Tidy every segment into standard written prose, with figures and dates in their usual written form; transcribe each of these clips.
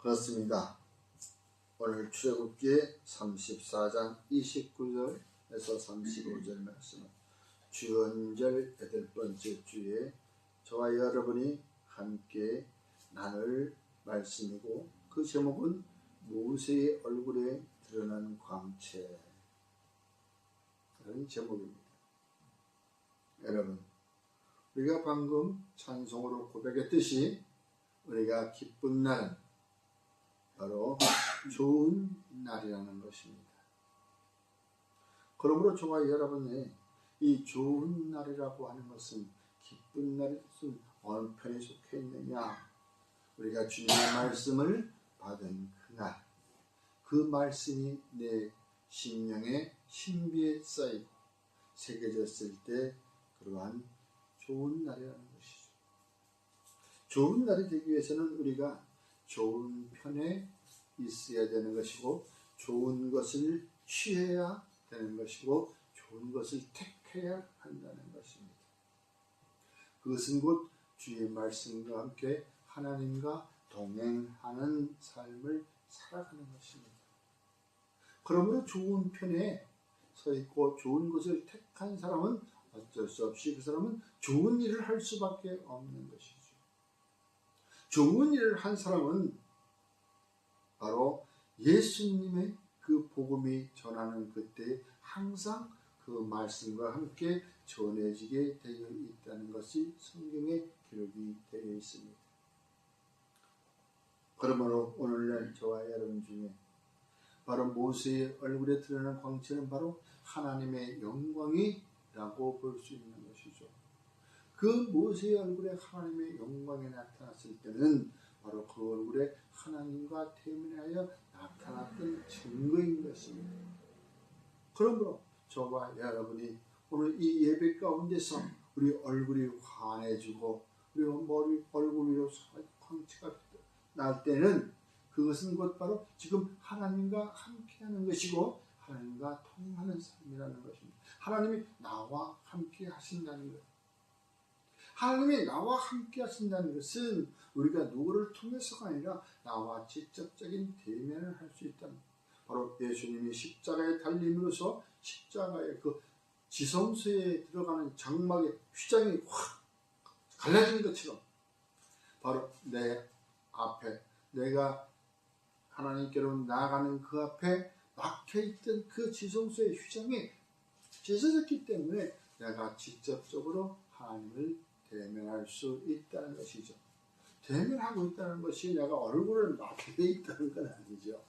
그렇습니다. 오늘 출애굽기 34장 29절에서 35절 말씀은 주언절 8번째 주에 저와 여러분이 함께 나눌 말씀이고, 그 제목은 모세의 얼굴에 드러난 광채 라는 제목입니다. 여러분, 우리가 방금 찬송으로 고백했듯이 우리가 기쁜 날은 바로 좋은 날이라는 것입니다. 그러므로 저와 여러분의 이 좋은 날이라고 하는 것은, 기쁜 날은 어느 편에 속해 있느냐? 우리가 주님의 말씀을 받은 그날, 그 말씀이 내 심령의 신비에 쌓이고 새겨졌을 때 그러한 좋은 날이라는 것이죠. 좋은 날이 되기 위해서는 우리가 좋은 편에 있어야 되는 것이고, 좋은 것을 취해야 되는 것이고, 좋은 것을 택해야 한다는 것입니다. 그것은 곧 주의 말씀과 함께 하나님과 동행하는 삶을 살아가는 것입니다. 그러므로 좋은 편에 서 있고 좋은 것을 택한 사람은 어쩔 수 없이 그 사람은 좋은 일을 할 수밖에 없는 것이죠. 좋은 일을 한 사람은 바로 예수님의 그 복음이 전하는 그때 항상 그 말씀과 함께 전해지게 되어 있다는 것이 성경에 기록이 되어 있습니다. 그러므로 오늘날 저와 여러분 중에 바로 모세의 얼굴에 드러난 광채는 바로 하나님의 영광이라고 볼 수 있는 것이죠. 그 모세의 얼굴에 하나님의 영광이 나타났을 때는 바로 그 얼굴에 하나님과 대면하여 나타났던 증거인 것입니다. 그러므로 저와 여러분이 오늘 이 예배 가운데서 우리 얼굴이 환해지고 우리 얼굴 위로 광채가 날 때는 그것은 곧 바로 지금 하나님과 함께하는 것이고 하나님과 통하는 삶이라는 것입니다. 하나님이 나와 함께 하신다는 것. 하나님이 나와 함께 하신다는 것은 우리가 누구를 통해서가 아니라 나와 직접적인 대면을 할 수 있다는 것. 바로 예수님이 십자가에 달림으로써 십자가의 그 지성소에 들어가는 장막의 휘장이 확 갈라진 것처럼 바로 내 앞에 내가 하나님께로 나아가는 그 앞에 막혀있던 그 지성소의 휘장이 찢어졌기 때문에 내가 직접적으로 하나님을 대면할 수 있다는 것이죠. 대면하고 있다는 것이 내가 얼굴을 막혀 있다는 건 아니죠.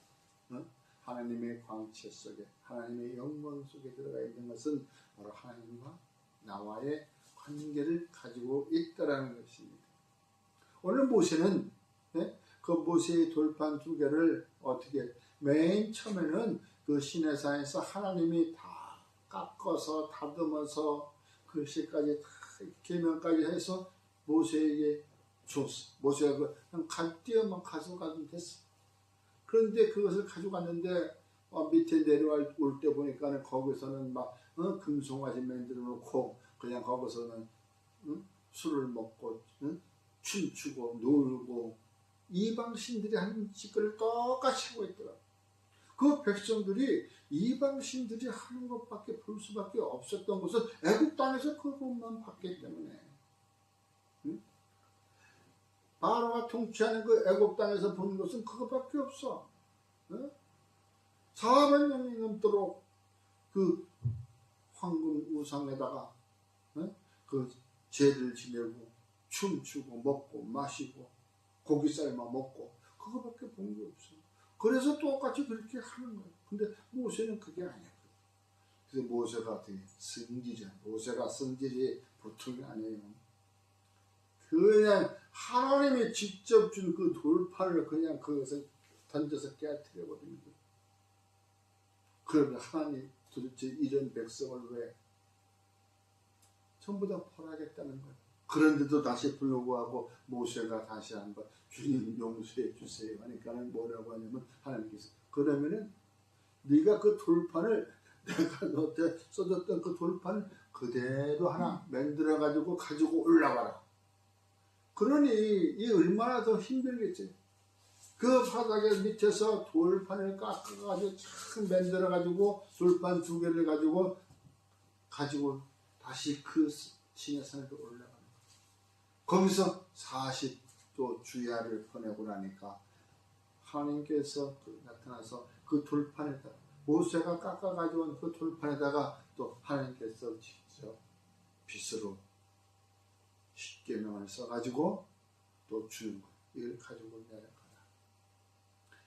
하나님의 광채 속에, 하나님의 영광 속에 들어가 있는 것은 바로 하나님과 나와의 관계를 가지고 있다는 것입니다. 오늘 모세는 그 모세의 돌판 2개를 어떻게, 맨 처음에는 그 시내산에서 하나님이 다 깎아서 다듬어서 글씨까지 다 계명까지 해서 모세에게 줬어. 모세가 그냥 갓띄어만 가져가면 됐어. 그런데 그것을 가져갔는데 밑에 내려올 때 보니까 거기서는 막 금송아지 만들어 놓고 그냥 거기서는 술을 먹고 춤추고 놀고 이방신들이 하는 짓거리를 똑같이 하고 있더라고요. 그 백성들이 이방신들이 하는 것밖에 볼 수밖에 없었던 것은 애굽 땅에서 그것만 봤기 때문에, 바로가 통치하는 그 애굽 땅에서 본 것은 그것밖에 없어. 400년이 넘도록 그 황금 우상에다가 그 제를 지내고 춤추고 먹고 마시고 고기 삶아 먹고 그거밖에 본 게 없어. 그래서 똑같이 그렇게 하는 거예요. 근데 모세는 그게 아니야. 그래서 모세가 어떻게 성지자, 모세가 성질이 보통이 아니에요. 그냥 하나님이 직접 준 그 돌판을 그냥 그것을 던져서 깨뜨려 버리는 거예요. 그러면 하나님 도대체 이런 백성을 왜 전부 다 벌하겠다는 거예요. 그런데도 다시 불구하고 모세가 다시 한번 주님 용서해 주세요 하니까는 뭐라고 하냐면, 하나님께서 그러면은 네가 그 돌판을, 내가 너한테 써줬던 그 돌판을 그대로 하나 만들어 가지고 올라가라. 그러니 이 얼마나 더 힘들겠지. 그 바닥에 밑에서 돌판을 깎아가지고 참 만들어가지고 돌판 2개를 가지고 다시 그 시내산으로 올라가는 거예요. 거기서 40도 주야를 보내고 나니까 하나님께서 나타나서 그 돌판에다 모세가 깎아가지고 온 그 돌판에다가 또 하나님께서 직접 빗으로 십계명을 써가지고 또 주는 거예요. 이걸 가지고 내려가라.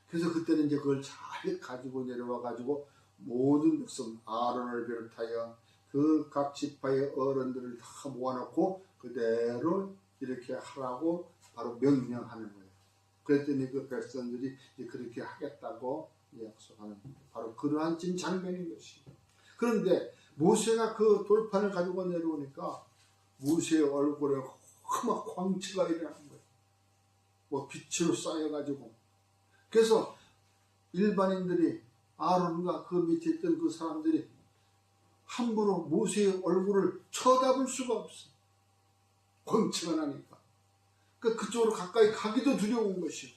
그래서 그때는 이제 그걸 잘 가지고 내려와 가지고 모든 백성 아론을 비롯하여 그 각 지파의 어른들을 다 모아놓고 그대로 이렇게 하라고 바로 명령하는 거예요. 그랬더니 그 백성들이 그렇게 하겠다고 약속하는 바로 그러한 진 장면인 것이죠. 그런데 모세가 그 돌판을 가지고 내려오니까 모세의 얼굴에 험한 광채가 일어나는 거예요. 뭐 빛으로 쌓여가지고. 그래서 일반인들이 아론과 그 밑에 있던 그 사람들이 함부로 모세의 얼굴을 쳐다볼 수가 없어. 광채가 나니까. 그쪽으로 가까이 가기도 두려운 것이요.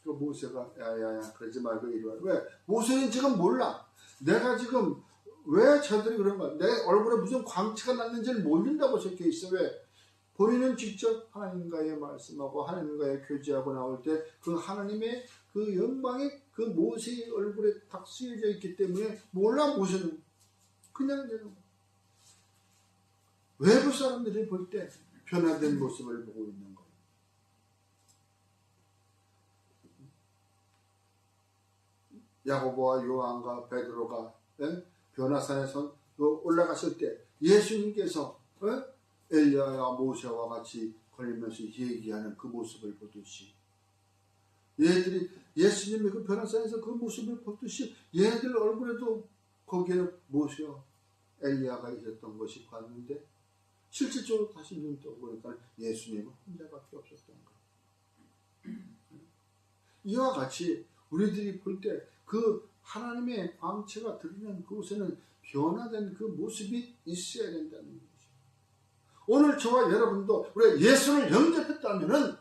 그 모세가 야야야 그러지 말고 이리 와. 왜? 모세는 지금 몰라. 내가 지금 왜 저들이 그런 거야? 내 얼굴에 무슨 광채가 났는지를 모른다고 적혀 있어. 왜? 본인은 직접 하나님과의 말씀하고 하나님과의 교제하고 나올 때 그 하나님의 그 영광이 그 모세의 얼굴에 딱 쓰여져 있기 때문에 몰라. 모세는 그냥 되는 거야. 외부 사람들이 볼 때 변화된 모습을 보고 있는 거예요. 야고보와 요한과 베드로가 변화산에서 올라갔을 때 예수님께서 엘리야와 모세와 같이 걸리면서 얘기하는 그 모습을 보듯이 얘들이 예수님이 그 변화산에서 그 모습을 보듯이 얘들 얼굴에도 거기에 모세와 엘리야가 있었던 것이 봤는데 실질적으로 다시 눈 뜨고 보니까 예수님은 혼자밖에 없었던 거예요. 이와 같이 우리들이 볼 때 그 하나님의 광채가 드러나는 그곳에는 변화된 그 모습이 있어야 된다는 거죠. 오늘 저와 여러분도 우리가 예수를 영접했다면은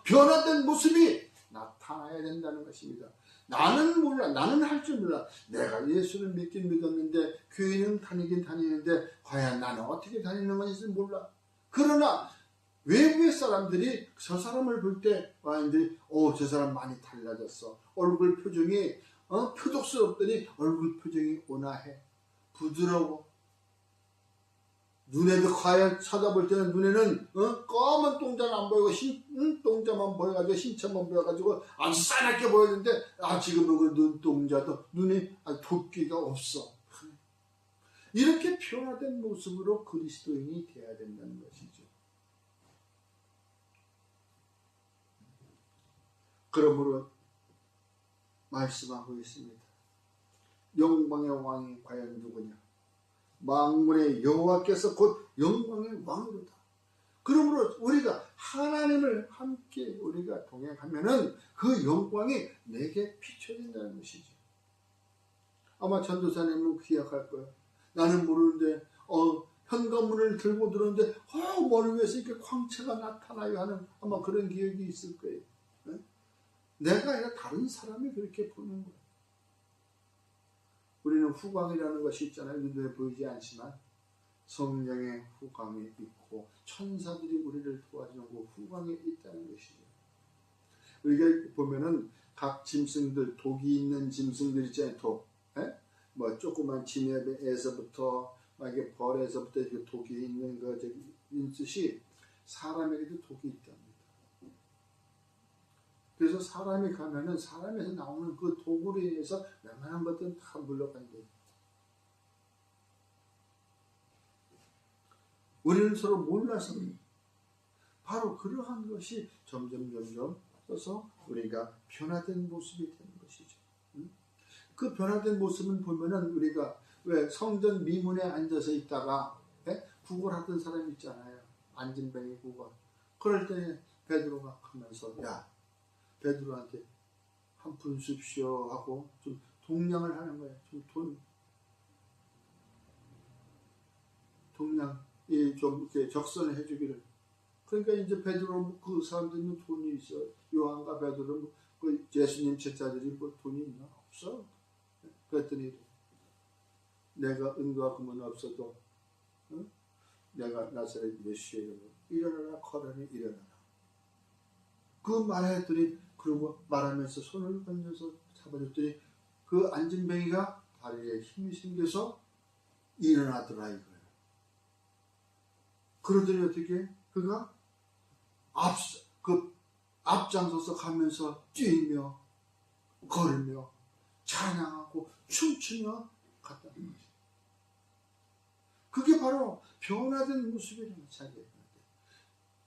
변화된 모습이 나타나야 된다는 것입니다. 나는 몰라. 나는 할 줄 몰라. 내가 예수를 믿긴 믿었는데 교회는 다니긴 다니는데 과연 나는 어떻게 다니는 건지 몰라. 그러나 외부의 사람들이 저 사람을 볼 때 와인들이 저 사람 많이 달라졌어. 얼굴 표정이 표독스럽더니 얼굴 표정이 온화해. 부드러워. 눈에도 과연 쳐다볼 때는 눈에는 검은 동자는 안 보이고 동자만 보여가지고 신체만 보여가지고 아주 싸납게 보였는데 지금은 그 눈동자도 눈에 붓기가 없어. 이렇게 변화된 모습으로 그리스도인이 되어야 된다는 것이죠. 그러므로 말씀하고 있습니다. 영광의 왕이 과연 누구냐? 만군의 여호와께서 곧 영광의 왕이로다. 그러므로 우리가 하나님을 함께 우리가 동행하면은 그 영광이 내게 비춰진다는 것이죠. 아마 전도사님은 기억할 거예요. 나는 모르는데 현관문을 들고 들었는데 머리 위에서 이렇게 광채가 나타나요 하는 아마 그런 기억이 있을 거예요. 내가 아니라 다른 사람이 그렇게 보는 거예요. 우리는 후광이라는 것이 있잖아요. 눈에 보이지 않지만 성령의 후광이 있고 천사들이 우리를 도와주는 그 후광이 있다는 것이죠. 우리가 보면은 각 짐승들, 독이 있는 짐승들 있잖아요. 독. 뭐 조그만 지네에서부터 이게 벌에서부터 이렇게 독이 있는 거 있듯이 사람에게도 독이 있답니다. 그래서 사람이 가면은 사람에서 나오는 그 독으로 인해서 웬만한 것들은 다 물러간대요. 우리는 서로 몰라서 바로 그러한 것이 점점 써서 우리가 변화된 모습이 되는 것이죠. 그 변화된 모습을 보면은 우리가 왜 성전 미문에 앉아서 있다가 구걸하던 사람 있잖아요. 안진뱅이 구걸. 그럴 때 베드로가 하면서 베드로한테 한 푼 줍시오 하고 좀 동냥을 하는 거예요. 좀 동냥 좀 이렇게 적선을 해주기를. 그러니까 이제 베드로 그 사람들은 돈이 있어. 요 요한과 베드로 그 예수님 제자들이 뭐 돈이 있나? 없어. 그랬더니 내가 은과 금은 없어도 응? 내가 나사렛 예수의 이름으로 일어나라 걸으니 일어나라. 그 말했더니 그러고 말하면서 손을 던져서 잡아줬더니 그 앉은 병이가 다리에 힘이 생겨서 일어나더라 이거예요. 그러더니 어떻게 그가 앞장서서 가면서 뛰며 걸으며 찬양하고 춤추며 갔다는 거죠. 그게 바로 변화된 모습이라는 자기의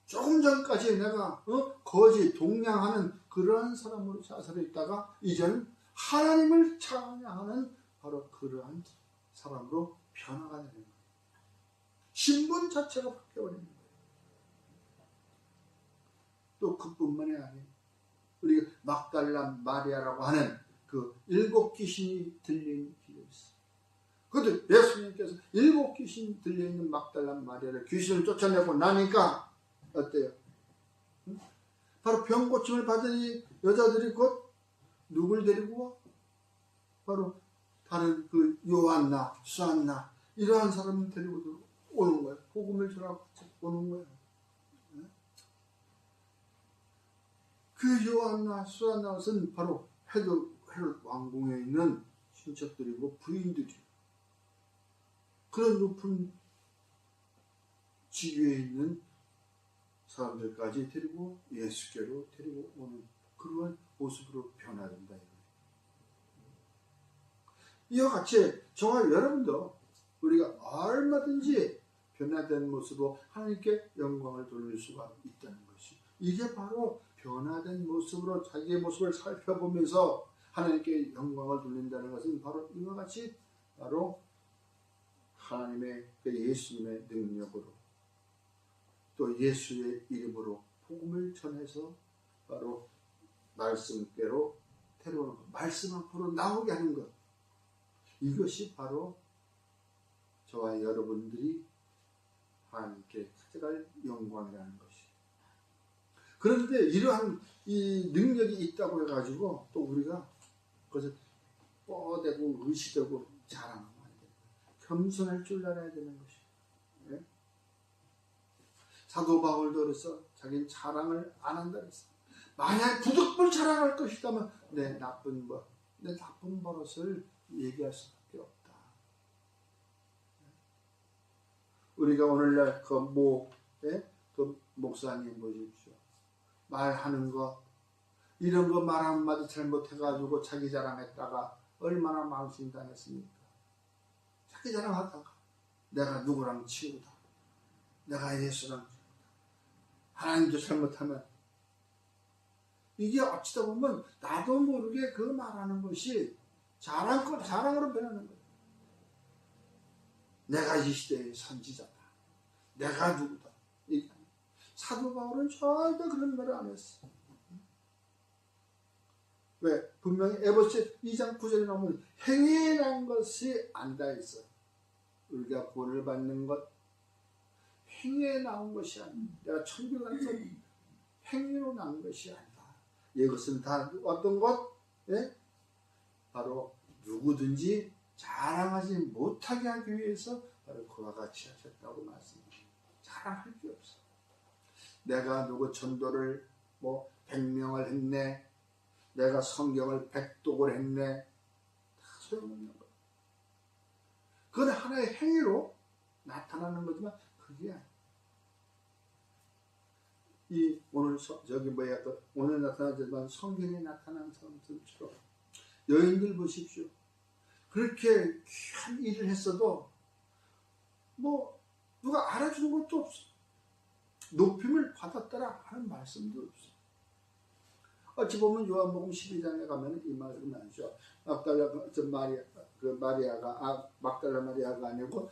조금 전까지 내가 거짓 동냥하는 그러한 사람으로 자살해 있다가 이제는 하나님을 찬양하는 바로 그러한 사람으로 변화가 되는 거예요. 신분 자체가 바뀌어버리는 거예요. 또 그뿐만이 아니에요. 우리가 막달라 마리아라고 하는 그 7 귀신이 들려있는 길이 있어요. 그것도 예수님께서 7 귀신이 들려있는 막달라 마리아를 귀신을 쫓아내고 나니까 어때요? 응? 바로 병 고침을 받은 이 여자들이 곧 누굴 데리고 와? 바로 다른 그 요한나, 수안나 이러한 사람을 데리고 오는 거예요. 복음을 전하고 오는 거예요. 그 요한나, 수안나는 바로 헤롯 왕궁에 있는 친척들이고 부인들이에요. 그런 높은 지위에 있는 사람들까지 데리고 예수께로 데리고 오는 그러한 모습으로 변화된다. 이와 같이 저와 여러분도 우리가 얼마든지 변화된 모습으로 하나님께 영광을 돌릴 수가 있다는 것이, 이게 바로 변화된 모습으로 자기의 모습을 살펴보면서 하나님께 영광을 돌린다는 것은 바로 이와 같이 바로 하나님의 그 예수님의 능력으로 또 예수의 이름으로 복음을 전해서 바로 말씀께로 데려오는 것, 말씀 앞으로 나오게 하는 것, 이것이 바로 저와 여러분들이 하나님께 가져갈 영광이라는 것이. 그런데 이러한 이 능력이 있다고 해가지고 또 우리가 그것을 뻗대고 의시되고 자랑하면 안 돼요. 겸손할 줄 알아야 되는 것이. 네? 사도 바울도 그래서 자기는 자랑을 안 한다 그랬어. 만약 부득불 자랑할 것이다면 내 나쁜 버릇을 얘기할 수밖에 없다. 우리가 오늘날 그 목사님 보십시오. 말하는 거, 이런 거 말 한마디 잘못해가지고 자기 자랑했다가 얼마나 망신당했습니까? 자기 자랑하다가 내가 누구랑 치우다, 내가 예수랑 치우다, 하나님도 잘못하면, 이게 어찌다 보면 나도 모르게 그 말하는 것이 자랑으로 변하는 거예요. 내가 이 시대의 선지자다, 내가 누구다. 사도 바울은 절대 그런 말을 안 했어. 왜? 분명히 에베소 2장 9절에 나오면 행위에 난 것이 안다 했어. 우리가 구원을 받는 것, 행위에 나온 것이 아니다. 내가 천국에 갔던 행위로 난 것이 아니다. 이것은 다 어떤 것? 예? 바로 누구든지 자랑하지 못하게 하기 위해서 바로 그와 같이 하셨다고 말씀합니다. 자랑할 게 없어. 내가 누구 전도를 100명을 했네, 내가 성경을 100독을 했네, 다 소용없는 거예요. 그건 하나의 행위로 나타나는 거지만 그게 아니에요. 오늘 나타나지만 성경에 나타난 사람들처럼 여인들 보십시오. 그렇게 귀한 일을 했어도 누가 알아주는 것도 없어. 높임을 받았더라 하는 말씀도 없어. 어찌 보면 요한복음 12장에 가면 이 말씀이 나오죠. 막달라 마리아가 아니고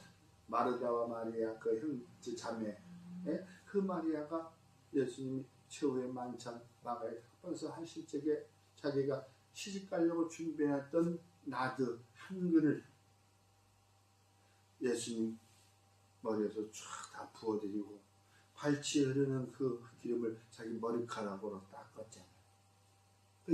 마르다와 마리아 그 자매, 그 마리아가 예수님이 최후의 만찬 마가의 탁방에서 하실 적에 자기가 시집 가려고 준비했던 나드 한 근을 예수님 머리에서 쫙 다 부어드리고 발치에 흐르는 그 기름을 자기 머리카락으로 닦았잖아요.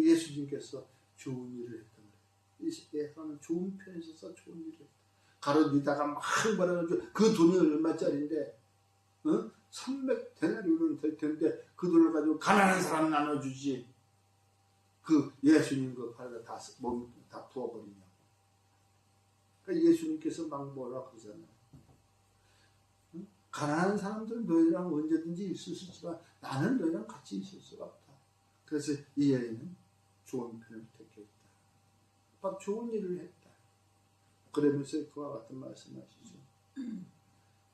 예수님께서 좋은 일을 했던 거예요. 이 사람은 좋은 편에 있어서 좋은 일을 했다. 가로니다가 막 벌어가지고 그 돈이 얼마짜리인데 300데나리온은 될 텐데 그 돈을 가지고 가난한 사람 나눠주지. 그 예수님 그 팔에다 다 부어버리냐고. 그러니까 예수님께서 막 뭐라 그러잖아요. 가난한 사람들은 너희랑 언제든지 있을 수 있지만 나는 너희랑 같이 있을 수가 없다. 그래서 이 여인은 좋은 편을 택했다. 막 좋은 일을 했다. 그러면서 그와 같은 말씀하시죠.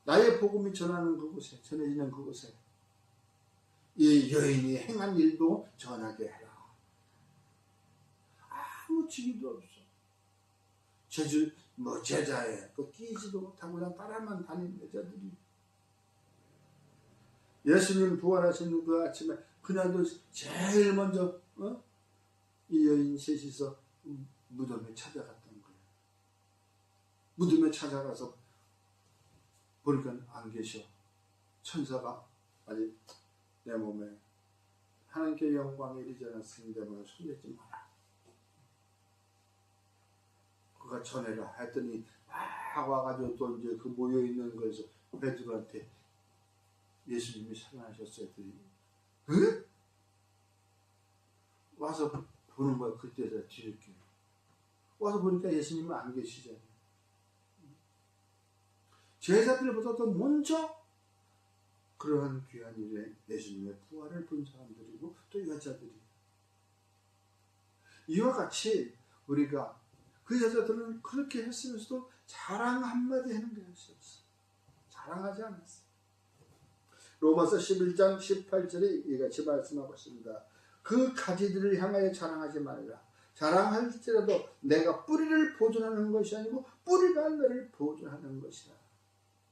나의 복음이 전해지는 그곳에 이 여인이 행한 일도 전하게 해라. 아무 직위도 없어. 제자에 또 끼지도 못하고 그냥 따라만 다니는 여자들이. 예수님 부활하시는 그 아침에 그날도 제일 먼저 이 여인 셋이서 무덤에 찾아갔던 거예요. 무덤에 찾아가서 보니까 안 계셔. 천사가 아직 내 몸에 하나님께 영광이 이르지 않았으니 내 몸에 손대지 마라. 그가 전해라 했더니 막 와가지고 또 이제 그 모여있는 거에서 베드로한테 예수님이 살아나셨어요. 응? 와서 보는 거야. 그때서 뒤늦게 와서 보니까 예수님은 안 계시잖아요. 제자들보다 더 먼저 그러한 귀한 일에 예수님의 부활을 본 사람들이고 또 여자들이. 이와 같이 우리가 그 여자들은 그렇게 했으면서도 자랑 한마디 하는 게 없었어. 자랑하지 않았어. 로마서 11장 18절에 이같이 말씀하고 있습니다. 그 가지들을 향하여 자랑하지 말라. 자랑할지라도 내가 뿌리를 보존하는 것이 아니고 뿌리가 너를 보존하는 것이라.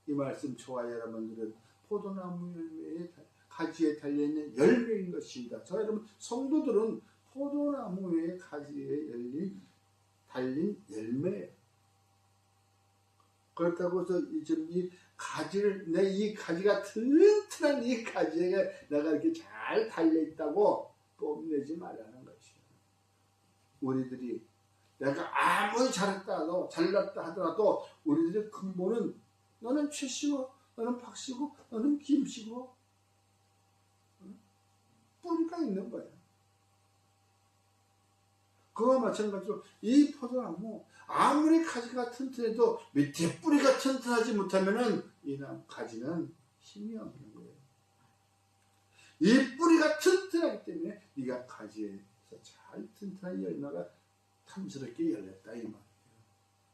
이 말씀 저와 여러분들은 포도나무 열매에 가지에 달려있는 열매인 것입니다. 저와 여러분 성도들은 포도나무의 가지에 달린 열매예요. 그렇다고 해서 지금 이 가지를 이 가지가 튼튼한 이 가지에 내가 이렇게 잘 달려있다고 뽐내지 말라는 것이에요. 우리들이 내가 아무리 잘났다 하더라도 우리들의 근본은 너는 최씨고 너는 박씨고 너는 김씨고 뿌리가 있는 거예요. 그와 마찬가지로 이 포도나무 아무리 가지가 튼튼해도 밑에 뿌리가 튼튼하지 못하면은 이 가지는 힘이 없는 거예요. 이 뿌리가 튼튼하기 때문에 네가 가지에서 잘 튼튼한 열매가 탐스럽게 열렸다 이 말이에요.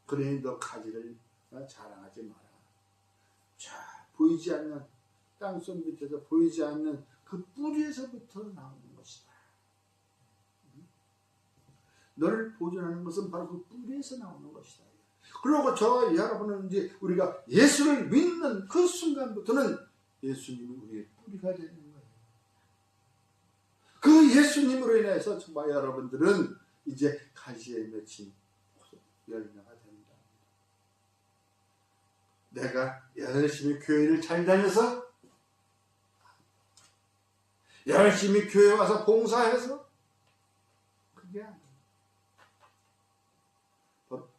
그러니 너 가지를 자랑하지 마라. 자, 보이지 않는 땅속 밑에서 보이지 않는 그 뿌리에서부터 나오는 것이다. 너를 보존하는 것은 바로 그 뿌리에서 나오는 것이다. 그리고 저와 여러분은 이제 우리가 예수를 믿는 그 순간부터는 예수님이 우리의 뿌리가 되는 거예요. 그 예수님으로 인해서 저와 여러분들은 이제 가지에 맺힌 열매가 됩니다. 내가 열심히 교회를 잘 다녀서 열심히 교회 와서 봉사해서 그게 아니에요.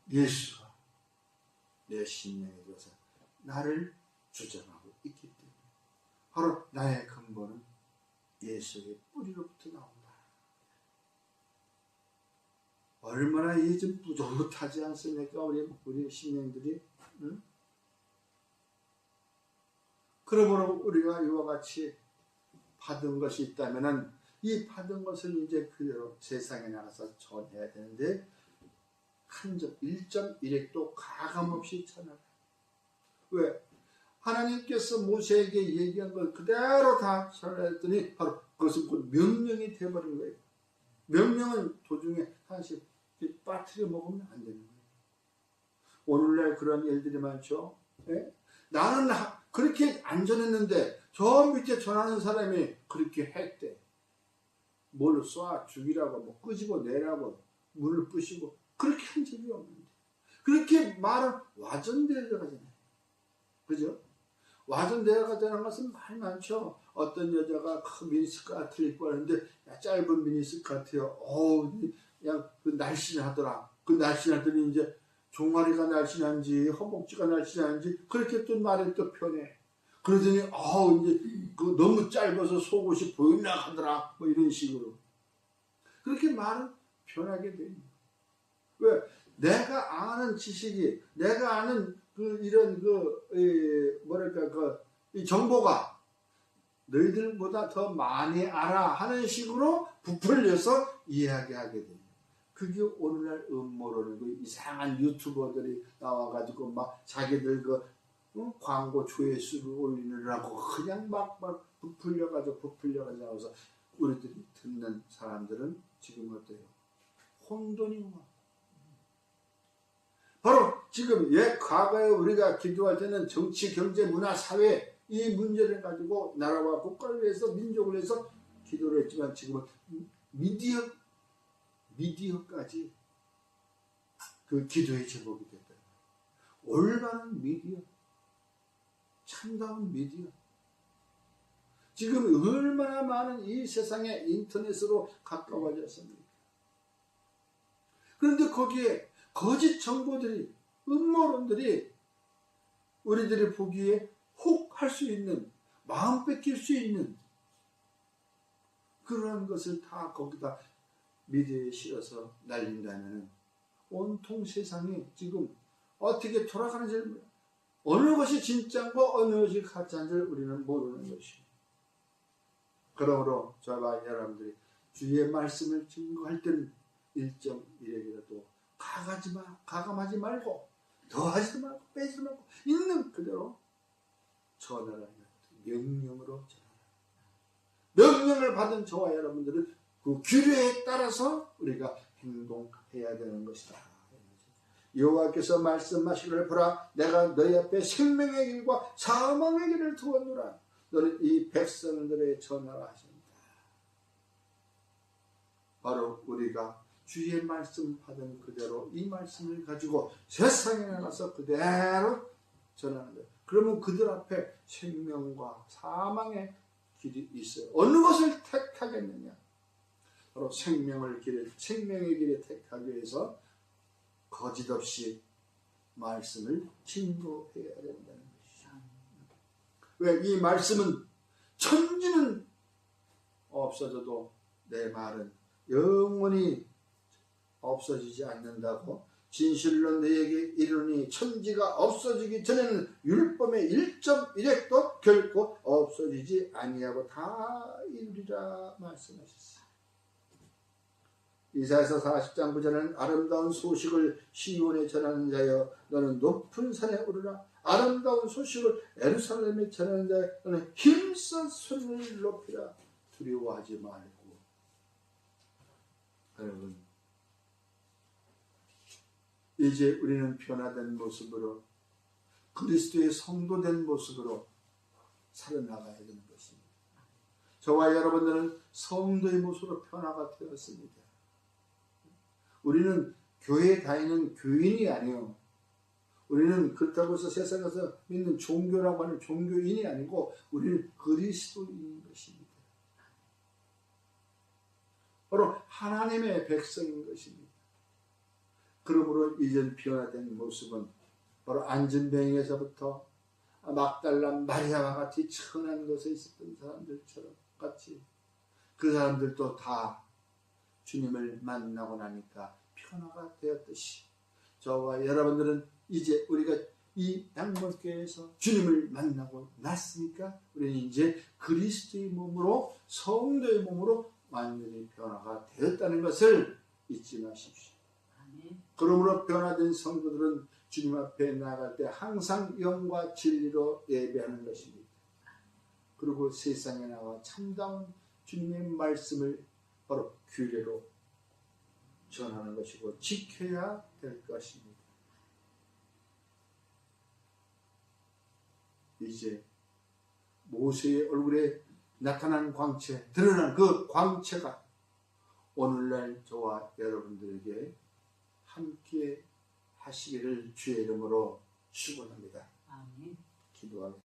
예수가 내 심령에 들어서 나를 주장하고 있기 때문에 바로 나의 근본은 예수의 뿌리로부터 나온다. 얼마나 이게 좀 뿌듯하지 않습니까? 우리 심령들이. 응? 그러므로 우리가 이와 같이 받은 것이 있다면은 이 받은 것을 이제 그대로 세상에 나가서 전해야 되는데 한 점 1.1핵도 가감없이 전하라. 왜? 하나님께서 모세에게 얘기한 걸 그대로 다 전했더니 바로 그것은 곧 명령이 되어버린 거예요. 명령은 도중에 하나씩 빠뜨려 먹으면 안 되는 거예요. 오늘날 그런 일들이 많죠. 예? 나는 그렇게 안 전했는데 저 밑에 전하는 사람이 그렇게 했대. 뭘 쏴 죽이라고 뭐 끄집어 내라고 문을 부시고 그렇게 한 적이 없는데 그렇게 말은 와전되어 가잖아요. 그죠? 와전되어 가자는 것은 말 많죠. 어떤 여자가 큰 미니스커트를 입고 하는데 짧은 미니스커트요. 그냥 그 날씬하더라. 그 날씬하더니 이제 종아리가 날씬한지 허벅지가 날씬한지 그렇게 또 말이 또 편해. 그러더니 이제 그 너무 짧아서 속옷이 보이나 하더라. 뭐 이런 식으로. 그렇게 말은 편하게 됩니다. 왜? 내가 아는 지식이, 내가 아는 이런 이 정보가 너희들보다 더 많이 알아 하는 식으로 부풀려서 이야기하게 돼요. 그게 오늘날 음모론이고 이상한 유튜버들이 나와가지고 막 자기들 광고 조회수를 올리느라고 그냥 막 부풀려가지고 나와서 우리들이 듣는 사람들은 지금 어때요? 혼돈이 와. 바로 지금 과거에 우리가 기도할 때는 정치, 경제, 문화, 사회 이 문제를 가지고 나라와 국가를 위해서 민족을 위해서 기도를 했지만 지금은 미디어까지 그 기도의 제목이 됐다. 올바른 미디어, 참다운 미디어. 지금 얼마나 많은 이 세상에 인터넷으로 가까워졌습니까? 그런데 거기에 거짓 정보들이, 음모론들이 우리들이 보기에 혹 할 수 있는, 마음 뺏길 수 있는 그런 것을 다 거기다 미디어에 실어서 날린다면 온통 세상이 지금 어떻게 돌아가는지, 어느 것이 진짜고 어느 것이 가짜인지를 우리는 모르는 것입니다. 그러므로 저와 여러분들이 주의 말씀을 증거할 때는 1.1핵이라도 가감하지 말고 더하지도 말고 빼지도 말고 있는 그대로 전하라. 명령으로 전하라. 명령을 받은 저와 여러분들은 그 규례에 따라서 우리가 행동해야 되는 것이다. 여호와께서 말씀하시기를 보라, 내가 너희 앞에 생명의 길과 사망의 길을 두었노라. 너는 이 백성들의 전하라 하십니다. 바로 우리가 주의 말씀 받은 그대로 이 말씀을 가지고 세상에 나가서 그대로 전하는 거예요. 그러면 그들 앞에 생명과 사망의 길이 있어요. 어느 것을 택하겠느냐? 바로 생명의 길을 택하기 위해서 거짓 없이 말씀을 증거해야 된다는 것이죠. 왜? 이 말씀은 천지는 없어져도 내 말은 영원히 없어지지 않는다고, 진실로 너에게 이르니 천지가 없어지기 전에는 율법의 1.1핵도 결코 없어지지 아니하고 다 이루리라 말씀하셨어요. 이사야서 40장 9절에는 아름다운 소식을 시온에 전하는 자여 너는 높은 산에 오르라. 아름다운 소식을 예루살렘에 전하는 자여 너는 힘써 손을 높이라. 두려워하지 말고. 여러분, 이제 우리는 변화된 모습으로 그리스도의 성도된 모습으로 살아나가야 되는 것입니다. 저와 여러분들은 성도의 모습으로 변화가 되었습니다. 우리는 교회에 다니는 교인이 아니요, 우리는 그렇다고 해서 세상에서 믿는 종교라고 하는 종교인이 아니고 우리는 그리스도인인 것입니다. 바로 하나님의 백성인 것입니다. 그러므로 이전 변화된 모습은 바로 안진뱅이에서부터 막달라 마리아와 같이 천한 곳에 있었던 사람들처럼 같이 그 사람들도 다 주님을 만나고 나니까 변화가 되었듯이 저와 여러분들은 이제 우리가 이 양목교회에서 주님을 만나고 났으니까 우리는 이제 그리스도의 몸으로, 성도의 몸으로 완전히 변화가 되었다는 것을 잊지 마십시오. 그러므로 변화된 성도들은 주님 앞에 나아갈 때 항상 영과 진리로 예배하는 것입니다. 그리고 세상에 나와 참다운 주님의 말씀을 바로 규례로 전하는 것이고 지켜야 될 것입니다. 이제 모세의 얼굴에 나타난 광채, 드러난 그 광채가 오늘날 저와 여러분들에게 함께 하시기를 주의 이름으로 축원합니다. 기도하겠습니다.